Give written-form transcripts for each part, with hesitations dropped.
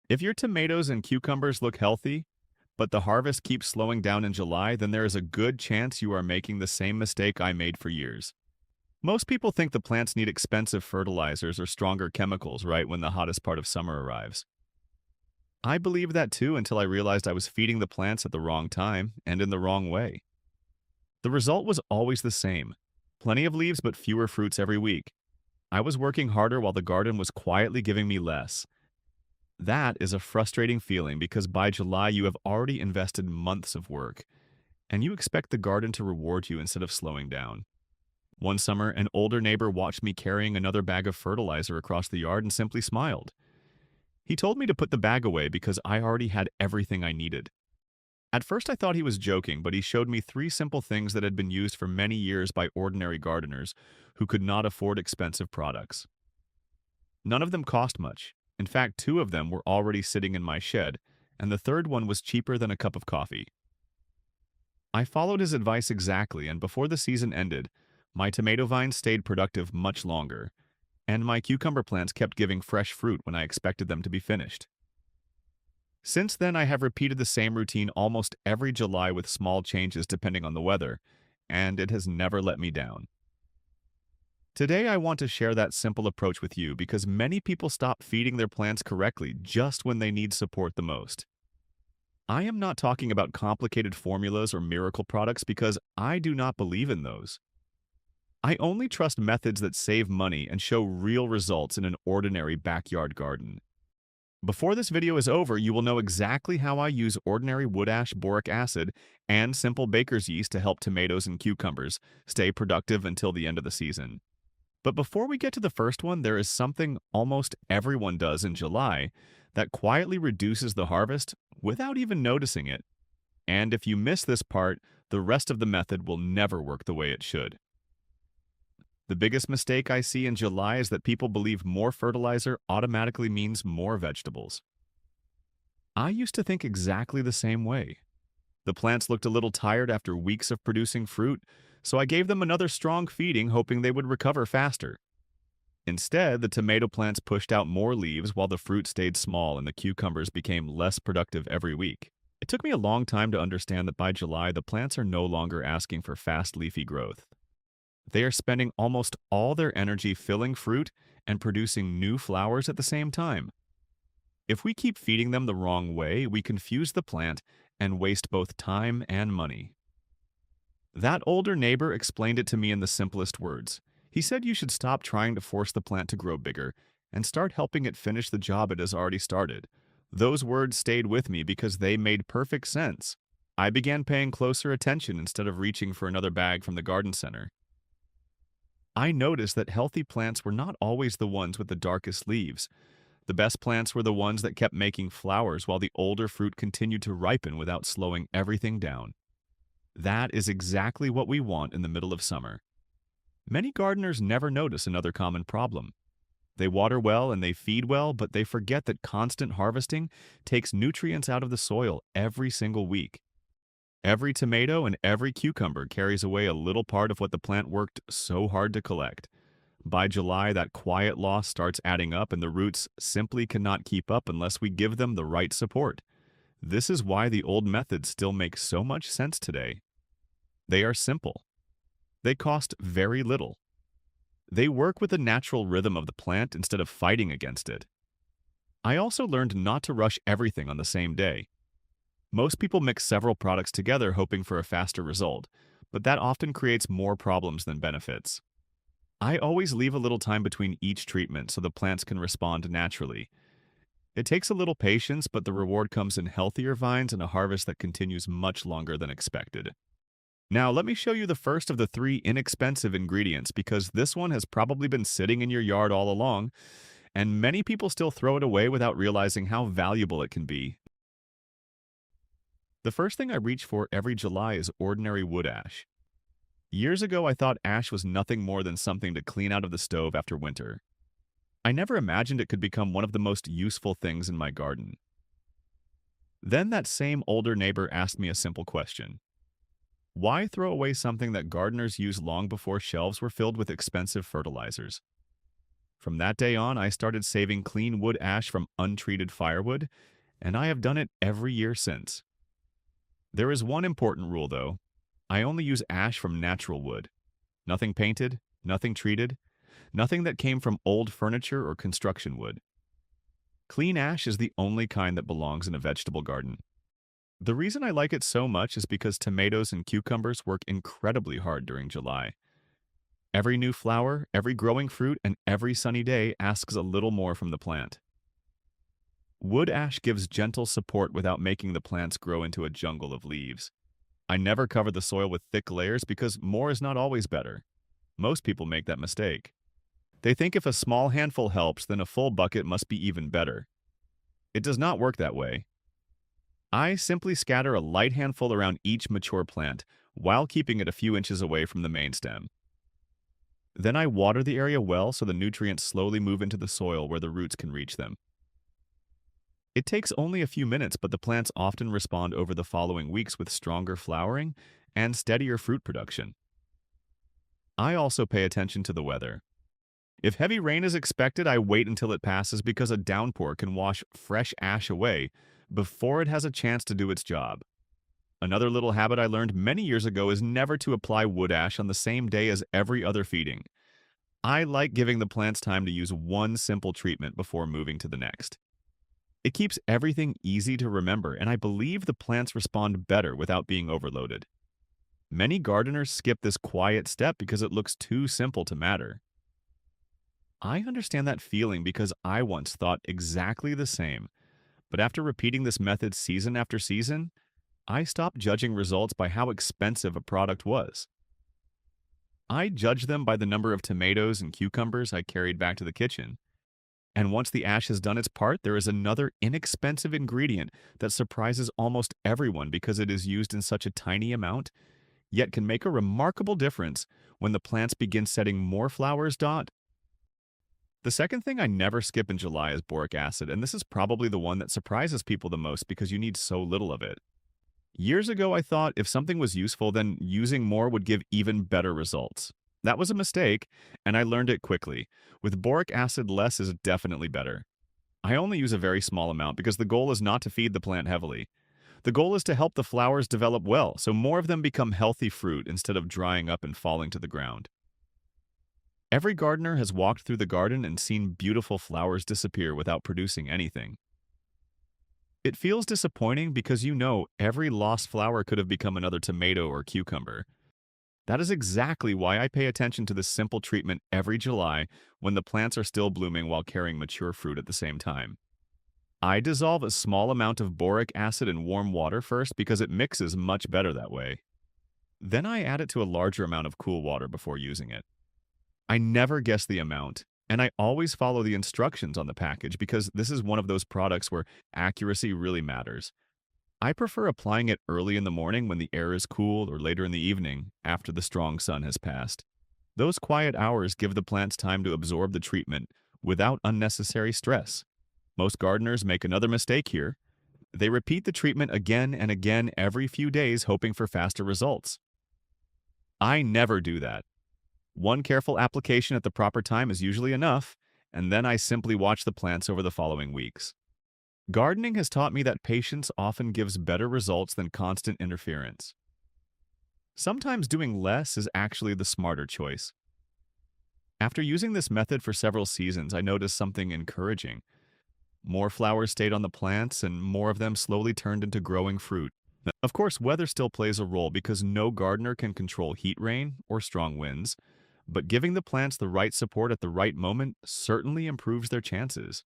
If your tomatoes and cucumbers look healthy, but the harvest keeps slowing down in July, then there is a good chance you are making the same mistake I made for years. Most people think the plants need expensive fertilizers or stronger chemicals right when the hottest part of summer arrives. I believed that too until I realized I was feeding the plants at the wrong time and in the wrong way. The result was always the same: plenty of leaves but fewer fruits every week. I was working harder while the garden was quietly giving me less. That is a frustrating feeling because by July you have already invested months of work, and you expect the garden to reward you instead of slowing down. One summer, an older neighbor watched me carrying another bag of fertilizer across the yard and simply smiled. He told me to put the bag away because I already had everything I needed. At first I thought he was joking, but he showed me three simple things that had been used for many years by ordinary gardeners who could not afford expensive products. None of them cost much. In fact, two of them were already sitting in my shed, and the third one was cheaper than a cup of coffee. I followed his advice exactly, and before the season ended, my tomato vines stayed productive much longer, and my cucumber plants kept giving fresh fruit when I expected them to be finished. Since then, I have repeated the same routine almost every July with small changes depending on the weather, and it has never let me down. Today, I want to share that simple approach with you because many people stop feeding their plants correctly just when they need support the most. I am not talking about complicated formulas or miracle products because I do not believe in those. I only trust methods that save money and show real results in an ordinary backyard garden. Before this video is over, you will know exactly how I use ordinary wood ash boric acid and simple baker's yeast to help tomatoes and cucumbers stay productive until the end of the season. But before we get to the first one, there is something almost everyone does in July that quietly reduces the harvest without even noticing it. And if you miss this part, the rest of the method will never work the way it should. The biggest mistake I see in July is that people believe more fertilizer automatically means more vegetables. I used to think exactly the same way. The plants looked a little tired after weeks of producing fruit, so I gave them another strong feeding hoping they would recover faster. Instead, the tomato plants pushed out more leaves while the fruit stayed small and the cucumbers became less productive every week. It took me a long time to understand that by July, the plants are no longer asking for fast leafy growth. They are spending almost all their energy filling fruit and producing new flowers at the same time. If we keep feeding them the wrong way, we confuse the plant and waste both time and money. That older neighbor explained it to me in the simplest words. He said you should stop trying to force the plant to grow bigger and start helping it finish the job it has already started. Those words stayed with me because they made perfect sense. I began paying closer attention instead of reaching for another bag from the garden center. I noticed that healthy plants were not always the ones with the darkest leaves. The best plants were the ones that kept making flowers while the older fruit continued to ripen without slowing everything down. That is exactly what we want in the middle of summer. Many gardeners never notice another common problem. They water well and they feed well, but they forget that constant harvesting takes nutrients out of the soil every single week. Every tomato and every cucumber carries away a little part of what the plant worked so hard to collect. By July, that quiet loss starts adding up and the roots simply cannot keep up unless we give them the right support. This is why the old methods still make so much sense today. They are simple. They cost very little. They work with the natural rhythm of the plant instead of fighting against it. I also learned not to rush everything on the same day. Most people mix several products together hoping for a faster result, but that often creates more problems than benefits. I always leave a little time between each treatment so the plants can respond naturally. It takes a little patience, but the reward comes in healthier vines and a harvest that continues much longer than expected. Now, let me show you the first of the three inexpensive ingredients because this one has probably been sitting in your yard all along, and many people still throw it away without realizing how valuable it can be. The first thing I reach for every July is ordinary wood ash. Years ago, I thought ash was nothing more than something to clean out of the stove after winter. I never imagined it could become one of the most useful things in my garden. Then that same older neighbor asked me a simple question. Why throw away something that gardeners used long before shelves were filled with expensive fertilizers? From that day on, I started saving clean wood ash from untreated firewood, and I have done it every year since. There is one important rule, though. I only use ash from natural wood. Nothing painted, nothing treated, nothing that came from old furniture or construction wood. Clean ash is the only kind that belongs in a vegetable garden. The reason I like it so much is because tomatoes and cucumbers work incredibly hard during July. Every new flower, every growing fruit, and every sunny day asks a little more from the plant. Wood ash gives gentle support without making the plants grow into a jungle of leaves. I never cover the soil with thick layers because more is not always better. Most people make that mistake. They think if a small handful helps, then a full bucket must be even better. It does not work that way. I simply scatter a light handful around each mature plant while keeping it a few inches away from the main stem. Then I water the area well so the nutrients slowly move into the soil where the roots can reach them. It takes only a few minutes, but the plants often respond over the following weeks with stronger flowering and steadier fruit production. I also pay attention to the weather. If heavy rain is expected, I wait until it passes because a downpour can wash fresh ash away before it has a chance to do its job. Another little habit I learned many years ago is never to apply wood ash on the same day as every other feeding. I like giving the plants time to use one simple treatment before moving to the next. It keeps everything easy to remember, and I believe the plants respond better without being overloaded. Many gardeners skip this quiet step because it looks too simple to matter. I understand that feeling because I once thought exactly the same, but after repeating this method season after season, I stopped judging results by how expensive a product was. I judged them by the number of tomatoes and cucumbers I carried back to the kitchen. And once the ash has done its part, there is another inexpensive ingredient that surprises almost everyone because it is used in such a tiny amount, yet can make a remarkable difference when the plants begin setting more flowers. The second thing I never skip in July is boric acid, and this is probably the one that surprises people the most because you need so little of it. Years ago, I thought if something was useful, then using more would give even better results. That was a mistake, and I learned it quickly. With boric acid, less is definitely better. I only use a very small amount because the goal is not to feed the plant heavily. The goal is to help the flowers develop well, so more of them become healthy fruit instead of drying up and falling to the ground. Every gardener has walked through the garden and seen beautiful flowers disappear without producing anything. It feels disappointing because you know every lost flower could have become another tomato or cucumber. That is exactly why I pay attention to this simple treatment every July when the plants are still blooming while carrying mature fruit at the same time. I dissolve a small amount of boric acid in warm water first because it mixes much better that way. Then I add it to a larger amount of cool water before using it. I never guess the amount, and I always follow the instructions on the package because this is one of those products where accuracy really matters. I prefer applying it early in the morning when the air is cool or later in the evening after the strong sun has passed. Those quiet hours give the plants time to absorb the treatment without unnecessary stress. Most gardeners make another mistake here. They repeat the treatment again and again every few days hoping for faster results. I never do that. One careful application at the proper time is usually enough, and then I simply watch the plants over the following weeks. Gardening has taught me that patience often gives better results than constant interference. Sometimes doing less is actually the smarter choice. After using this method for several seasons, I noticed something encouraging. More flowers stayed on the plants, and more of them slowly turned into growing fruit. Of course, weather still plays a role because no gardener can control heat rain or strong winds, but giving the plants the right support at the right moment certainly improves their chances.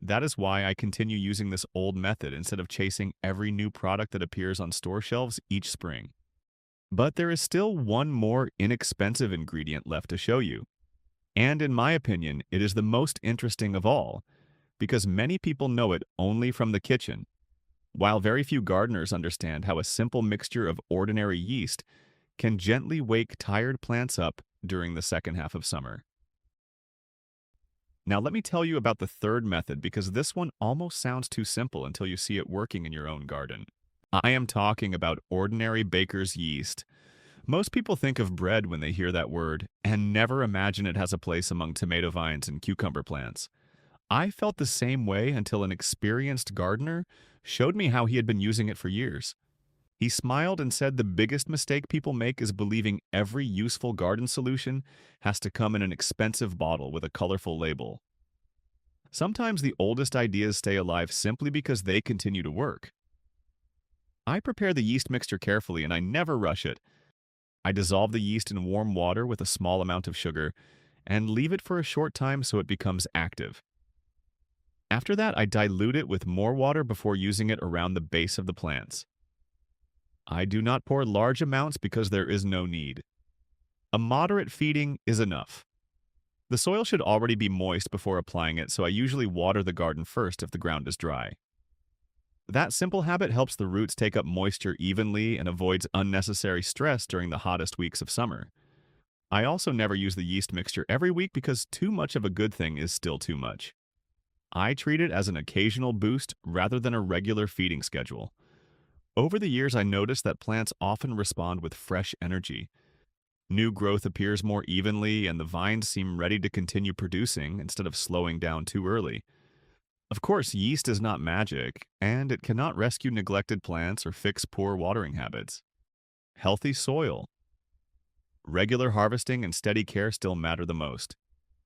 That is why I continue using this old method instead of chasing every new product that appears on store shelves each spring. But there is still one more inexpensive ingredient left to show you. And in my opinion, it is the most interesting of all, because many people know it only from the kitchen, while very few gardeners understand how a simple mixture of ordinary yeast can gently wake tired plants up during the second half of summer. Now let me tell you about the third method because this one almost sounds too simple until you see it working in your own garden. I am talking about ordinary baker's yeast. Most people think of bread when they hear that word and never imagine it has a place among tomato vines and cucumber plants. I felt the same way until an experienced gardener showed me how he had been using it for years. He smiled and said the biggest mistake people make is believing every useful garden solution has to come in an expensive bottle with a colorful label. Sometimes the oldest ideas stay alive simply because they continue to work. I prepare the yeast mixture carefully and I never rush it. I dissolve the yeast in warm water with a small amount of sugar and leave it for a short time so it becomes active. After that, I dilute it with more water before using it around the base of the plants. I do not pour large amounts because there is no need. A moderate feeding is enough. The soil should already be moist before applying it, so I usually water the garden first if the ground is dry. That simple habit helps the roots take up moisture evenly and avoids unnecessary stress during the hottest weeks of summer. I also never use the yeast mixture every week because too much of a good thing is still too much. I treat it as an occasional boost rather than a regular feeding schedule. Over the years, I noticed that plants often respond with fresh energy. New growth appears more evenly, and the vines seem ready to continue producing instead of slowing down too early. Of course, yeast is not magic, and it cannot rescue neglected plants or fix poor watering habits. Healthy soil, regular harvesting, and steady care still matter the most.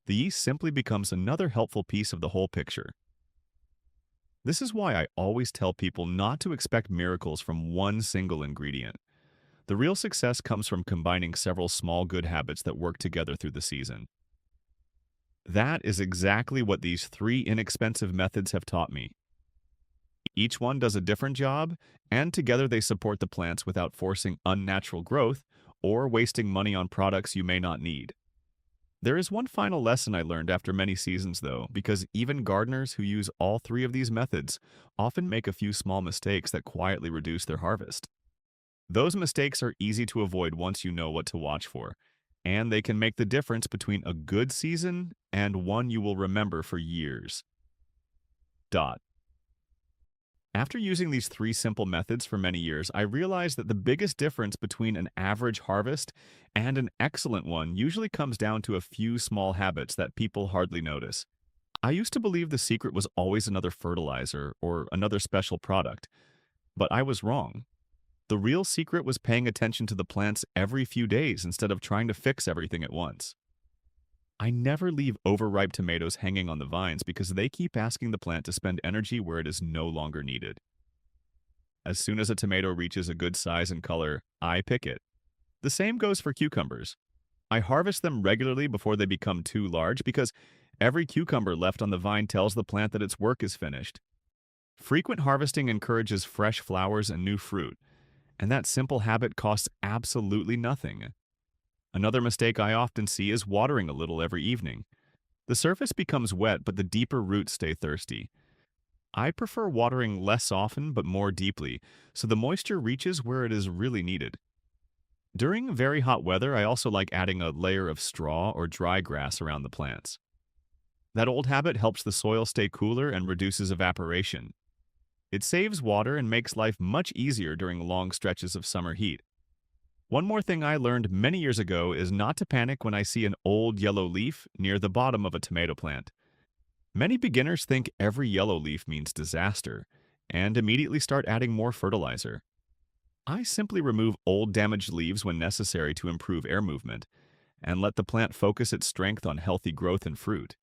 The yeast simply becomes another helpful piece of the whole picture. This is why I always tell people not to expect miracles from one single ingredient. The real success comes from combining several small good habits that work together through the season. That is exactly what these three inexpensive methods have taught me. Each one does a different job, and together they support the plants without forcing unnatural growth or wasting money on products you may not need. There is one final lesson I learned after many seasons, though, because even gardeners who use all three of these methods often make a few small mistakes that quietly reduce their harvest. Those mistakes are easy to avoid once you know what to watch for, and they can make the difference between a good season and one you will remember for years. Dot. After using these three simple methods for many years, I realized that the biggest difference between an average harvest and an excellent one usually comes down to a few small habits that people hardly notice. I used to believe the secret was always another fertilizer or another special product, but I was wrong. The real secret was paying attention to the plants every few days instead of trying to fix everything at once. I never leave overripe tomatoes hanging on the vines because they keep asking the plant to spend energy where it is no longer needed. As soon as a tomato reaches a good size and color, I pick it. The same goes for cucumbers. I harvest them regularly before they become too large because every cucumber left on the vine tells the plant that its work is finished. Frequent harvesting encourages fresh flowers and new fruit, and that simple habit costs absolutely nothing. Another mistake I often see is watering a little every evening. The surface becomes wet, but the deeper roots stay thirsty. I prefer watering less often but more deeply, so the moisture reaches where it is really needed. During very hot weather, I also like adding a layer of straw or dry grass around the plants. That old habit helps the soil stay cooler and reduces evaporation. It saves water and makes life much easier during long stretches of summer heat. One more thing I learned many years ago is not to panic when I see an old yellow leaf near the bottom of a tomato plant. Many beginners think every yellow leaf means disaster and immediately start adding more fertilizer. I simply remove old damaged leaves when necessary to improve air movement and let the plant focus its strength on healthy growth and fruit.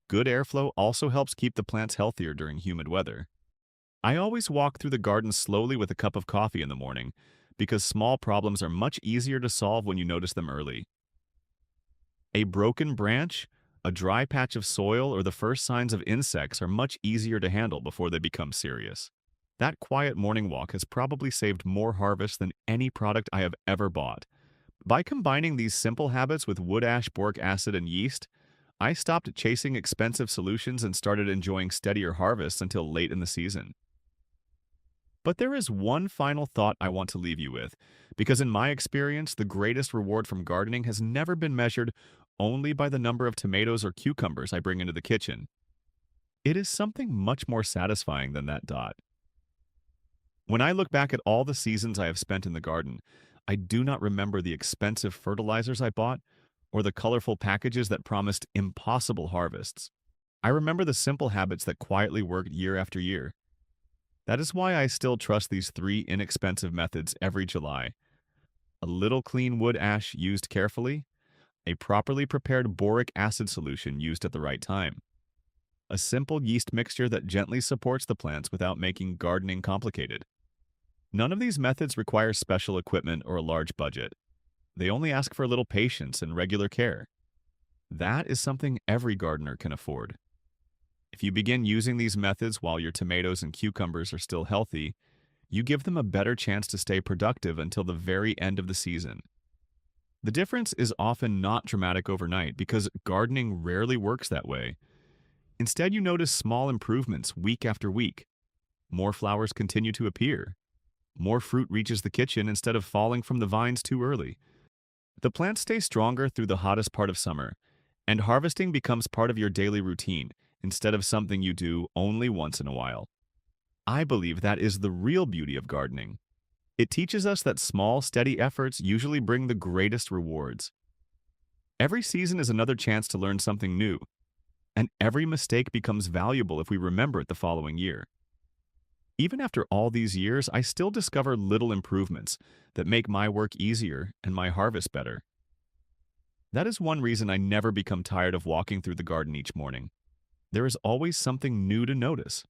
Good airflow also helps keep the plants healthier during humid weather. I always walk through the garden slowly with a cup of coffee in the morning because small problems are much easier to solve when you notice them early. A broken branch, a dry patch of soil, or the first signs of insects are much easier to handle before they become serious. That quiet morning walk has probably saved more harvest than any product I have ever bought. By combining these simple habits with wood ash, boric acid, and yeast, I stopped chasing expensive solutions and started enjoying steadier harvests until late in the season. But there is one final thought I want to leave you with, because in my experience, the greatest reward from gardening has never been measured only by the number of tomatoes or cucumbers I bring into the kitchen. It is something much more satisfying than that dot. When I look back at all the seasons I have spent in the garden, I do not remember the expensive fertilizers I bought or the colorful packages that promised impossible harvests. I remember the simple habits that quietly worked year after year. That is why I still trust these three inexpensive methods every July. A little clean wood ash used carefully, a properly prepared boric acid solution used at the right time, a simple yeast mixture that gently supports the plants without making gardening complicated. None of these methods require special equipment or a large budget. They only ask for a little patience and regular care. That is something every gardener can afford. If you begin using these methods while your tomatoes and cucumbers are still healthy, you give them a better chance to stay productive until the very end of the season. The difference is often not dramatic overnight because gardening rarely works that way. Instead, you notice small improvements week after week. More flowers continue to appear. More fruit reaches the kitchen instead of falling from the vines too early. The plants stay stronger through the hottest part of summer, and harvesting becomes part of your daily routine instead of something you do only once in a while. I believe that is the real beauty of gardening. It teaches us that small, steady efforts usually bring the greatest rewards. Every season is another chance to learn something new, and every mistake becomes valuable if we remember it the following year. Even after all these years, I still discover little improvements that make my work easier and my harvest better. That is one reason I never become tired of walking through the garden each morning. There is always something new to notice.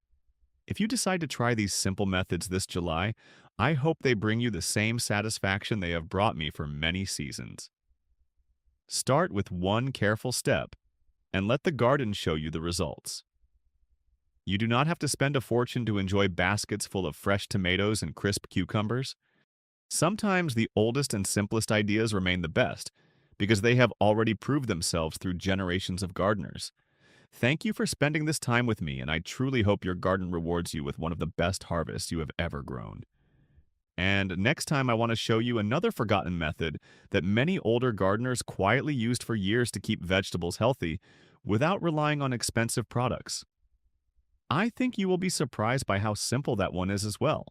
If you decide to try these simple methods this July, I hope they bring you the same satisfaction they have brought me for many seasons. Start with one careful step and let the garden show you the results. You do not have to spend a fortune to enjoy baskets full of fresh tomatoes and crisp cucumbers. Sometimes the oldest and simplest ideas remain the best because they have already proved themselves through generations of gardeners. Thank you for spending this time with me, and I truly hope your garden rewards you with one of the best harvests you have ever grown. And next time I want to show you another forgotten method that many older gardeners quietly used for years to keep vegetables healthy without relying on expensive products. I think you will be surprised by how simple that one is as well.